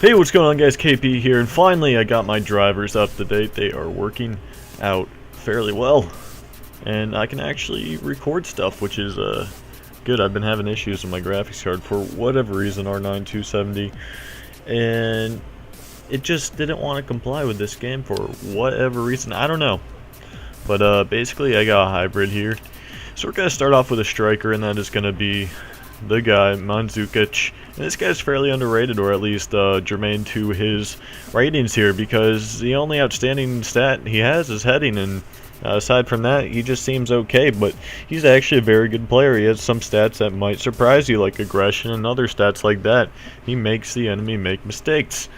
Hey, what's going on, guys? KP here, and finally I got my drivers up to date. They are working out fairly well, and I can actually record stuff, which is good. I've been having issues with my graphics card for whatever reason, R9 270, and it just didn't want to comply with this game for whatever reason. I don't know, but basically I got a hybrid here. So we're gonna start off with a striker, and that is gonna be the guy, Madzukic. And this guy's fairly underrated, or at least germane to his ratings here, because the only outstanding stat he has is heading, and aside from that, he just seems okay. But he's actually a very good player. He has some stats that might surprise you, like aggression and other stats like that. He makes the enemy make mistakes.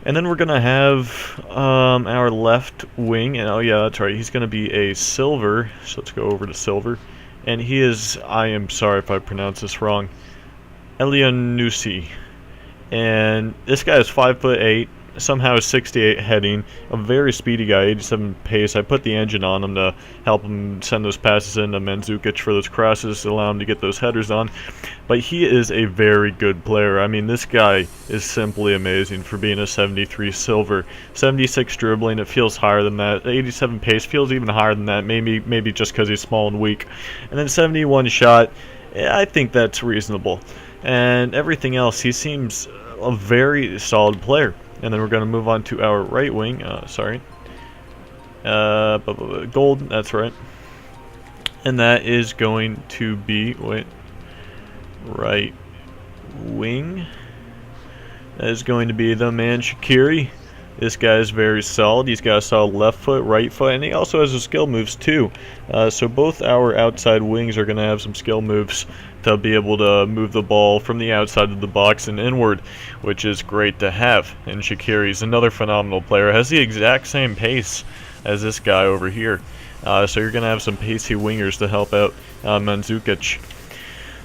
And then we're going to have our left wing, and oh yeah, that's right, he's going to be a silver, so let's go over to silver. And he is, I am sorry if I pronounce this wrong, Elyounoussi. And this guy is 5'8", somehow 68 heading, a very speedy guy, 87 pace. I put the engine on him to help him send those passes into Madzukic for those crosses, allow him to get those headers on. But he is a very good player. I mean, this guy is simply amazing for being a 73 silver. 76 dribbling, it feels higher than that. 87 pace feels even higher than that, maybe just because he's small and weak. And then 71 shot, I think that's reasonable. And everything else, he seems a very solid player. And then we're going to move on to our right wing. Gold, that's right. And that is going to be, right wing. That is going to be the man Shaqiri. This guy is very solid. He's got a solid left foot, right foot, and he also has his skill moves too. So both our outside wings are going to have some skill moves to be able to move the ball from the outside of the box and inward, which is great to have. And Shaqiri's another phenomenal player. Has the exact same pace as this guy over here. So you're going to have some pacey wingers to help out Madzukic.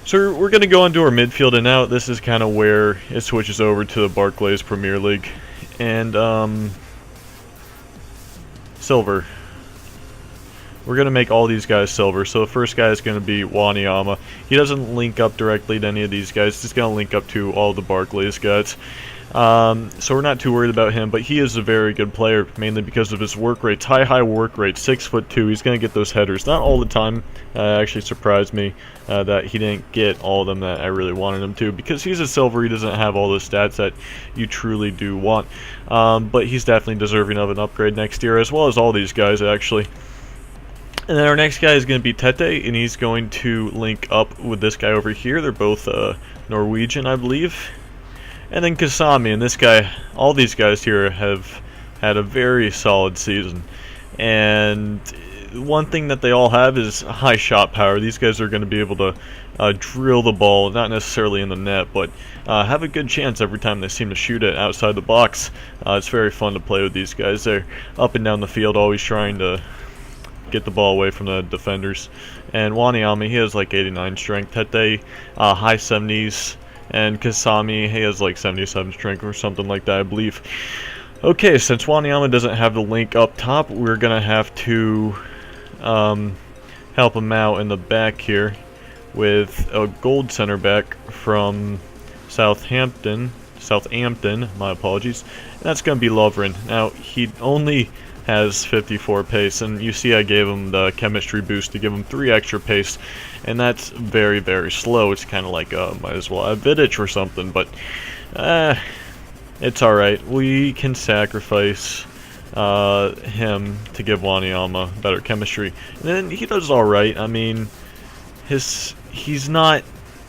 So we're going to go into our midfield, and now this is kind of where it switches over to the Barclays Premier League. And silver. We're going to make all these guys silver. So the first guy is going to be Wanyama. He doesn't link up directly to any of these guys. He's going to link up to all the Barclays guys. So we're not too worried about him, but he is a very good player, mainly because of his work rates. High work rate, 6'2". He's going to get those headers. Not all the time. Actually surprised me that he didn't get all of them that I really wanted him to, because he's a silver. He doesn't have all the stats that you truly do want. But he's definitely deserving of an upgrade next year, as well as all these guys, actually. And then our next guy is going to be Tettey, and he's going to link up with this guy over here. They're both Norwegian, I believe. And then Kasami, and this guy, all these guys here have had a very solid season. And one thing that they all have is high shot power. These guys are going to be able to drill the ball, not necessarily in the net, but have a good chance every time they seem to shoot it outside the box. It's very fun to play with these guys. They're up and down the field, always trying to get the ball away from the defenders. And Wanyama, he has like 89 strength. Tettey, high 70s. And Kasami, he has like 77 strength or something like that, I believe. Okay, since Wanyama doesn't have the link up top, we're going to have to help him out in the back here with a gold center back from Southampton, my apologies. And that's going to be Lovren. Now, he only has 54 pace, and you see I gave him the chemistry boost to give him 3 extra pace, and that's very, very slow. It's kind of like might as well have Vidic or something, but it's alright. We can sacrifice him to give Wanyama better chemistry, and then he does alright. I mean, he's not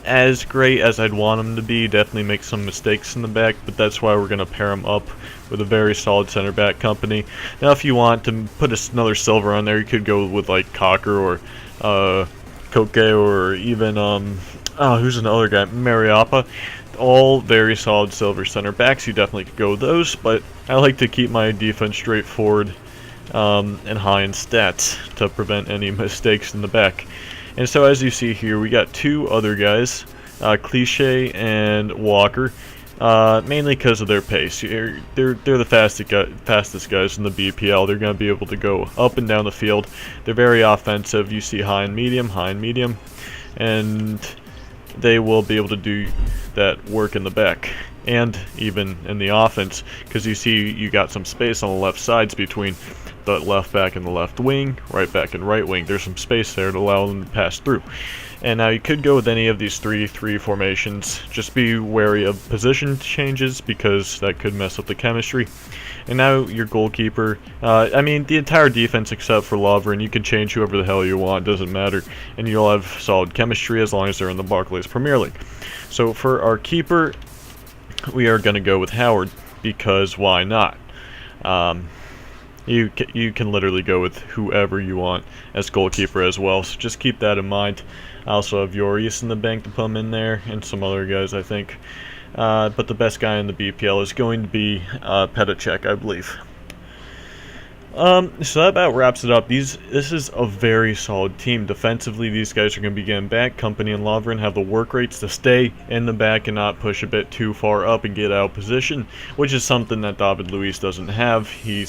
as great as I'd want him to be. Definitely makes some mistakes in the back, but that's why we're going to pair him up with a very solid center back Kompany. Now, if you want to put another silver on there, you could go with like Cocker or Koke, or even who's another guy, Mariappa. All very solid silver center backs. You definitely could go with those, but I like to keep my defense straightforward and high in stats to prevent any mistakes in the back. And so as you see here, we got 2 other guys, Cliche and Walker, mainly because of their pace. They're the fastest guys in the BPL. They're going to be able to go up and down the field. They're very offensive. You see high and medium, and they will be able to do that work in the back. and even in the offense, because you see you got some space on the left sides between the left back and the left wing, right back and right wing. There's some space there to allow them to pass through. And now you could go with any of these 3-3 formations. Just be wary of position changes because that could mess up the chemistry. And now your goalkeeper, I mean the entire defense except for Lovren, you can change whoever the hell you want, doesn't matter. And you'll have solid chemistry as long as they're in the Barclays Premier League. So for our keeper, we are going to go with Howard, because why not? You can literally go with whoever you want as goalkeeper as well, so just keep that in mind. I also have Lloris in the bank to put him in there, and some other guys, I think. But the best guy in the BPL is going to be Tettey, I believe. So that about wraps it up. This is a very solid team. Defensively, these guys are going to be getting back. Kompany and Lovren have the work rates to stay in the back and not push a bit too far up and get out of position, which is something that David Luiz doesn't have. He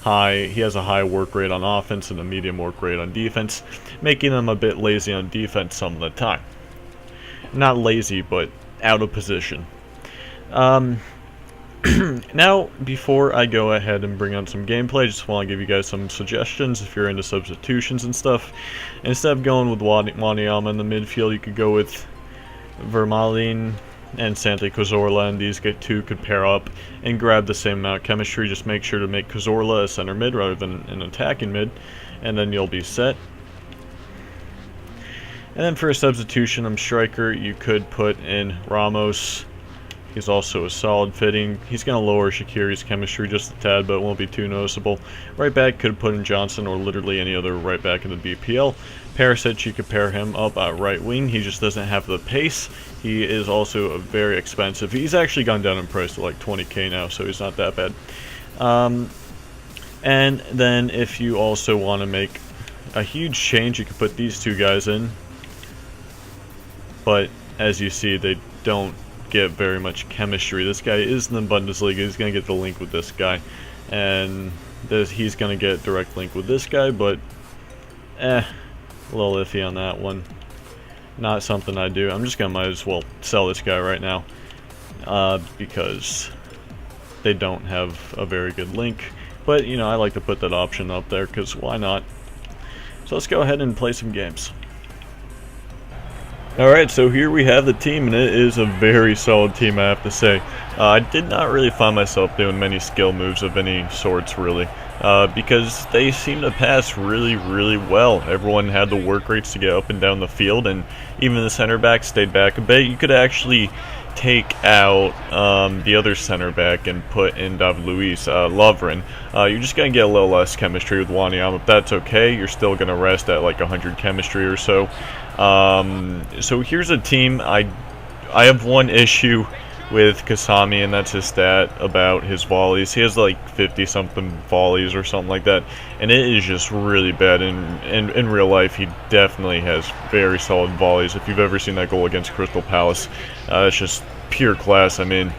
has a high work rate on offense and a medium work rate on defense, making them a bit lazy on defense some of the time. Not lazy, but out of position. Now, before I go ahead and bring on some gameplay, I just want to give you guys some suggestions if you're into substitutions and stuff. Instead of going with Wanyama in the midfield, you could go with Vermaelen and Santi Cazorla, and these two could pair up and grab the same amount of chemistry. Just make sure to make Cazorla a center mid rather than an attacking mid, and then you'll be set. And then for a substitution, striker, you could put in Ramos. He's also a solid fitting. He's going to lower Shaqiri's chemistry just a tad, but it won't be too noticeable. Right back, could put in Johnson or literally any other right back in the BPL. Perisic, you could pair him up at right wing. He just doesn't have the pace. He is also very expensive. He's actually gone down in price to like 20k now, so he's not that bad. And then if you also want to make a huge change, you could put these two guys in. But as you see, they don't get very much chemistry. This guy is in the Bundesliga. He's going to get the link with this guy. And he's going to get direct link with this guy, but a little iffy on that one. Not something I do. I'm just going to might as well sell this guy right now because they don't have a very good link. But, you know, I like to put that option up there because why not? So let's go ahead and play some games. Alright, so here we have the team, and it is a very solid team, I have to say. I did not really find myself doing many skill moves of any sorts, really, because they seem to pass really, really well. Everyone had the work rates to get up and down the field, and even the center back stayed back a bit. You could actually take out the other center back and put in David Luiz, Lovren. You're just going to get a little less chemistry with Wanyama, but that's okay. You're still going to rest at like 100 chemistry or so. So here's a team. I have one issue with Kasami, and that's his stat about his volleys. He has like 50-something volleys or something like that, and it is just really bad. In real life, he definitely has very solid volleys. If you've ever seen that goal against Crystal Palace, it's just pure class. I mean,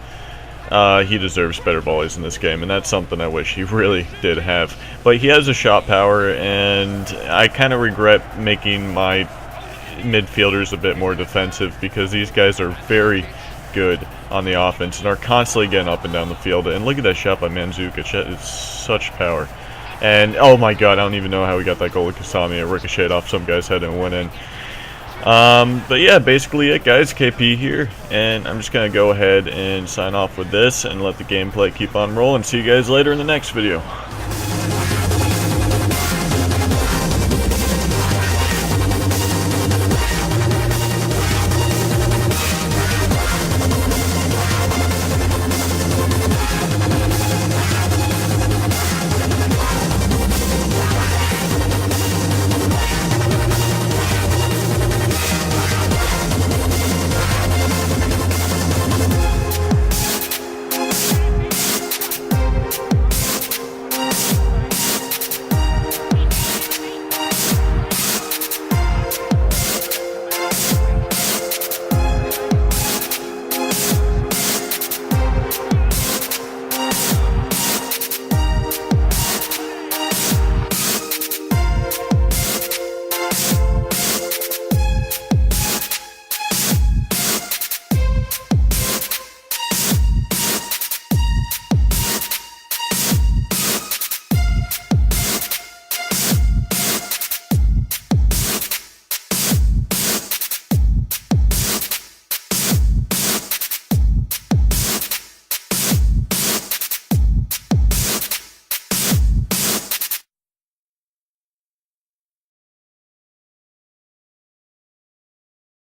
he deserves better volleys in this game, and that's something I wish he really did have. But he has a shot power, and I kind of regret making my midfielders a bit more defensive because these guys are very good on the offense and are constantly getting up and down the field. And look at that shot by Madzukic. It's such power. And oh my god, I don't even know how we got that goal with Kasami. It ricocheted off some guy's head and went in. But yeah, basically it, guys. KP here, and I'm just gonna go ahead and sign off with this and let the gameplay keep on rolling. See you guys later in the next video.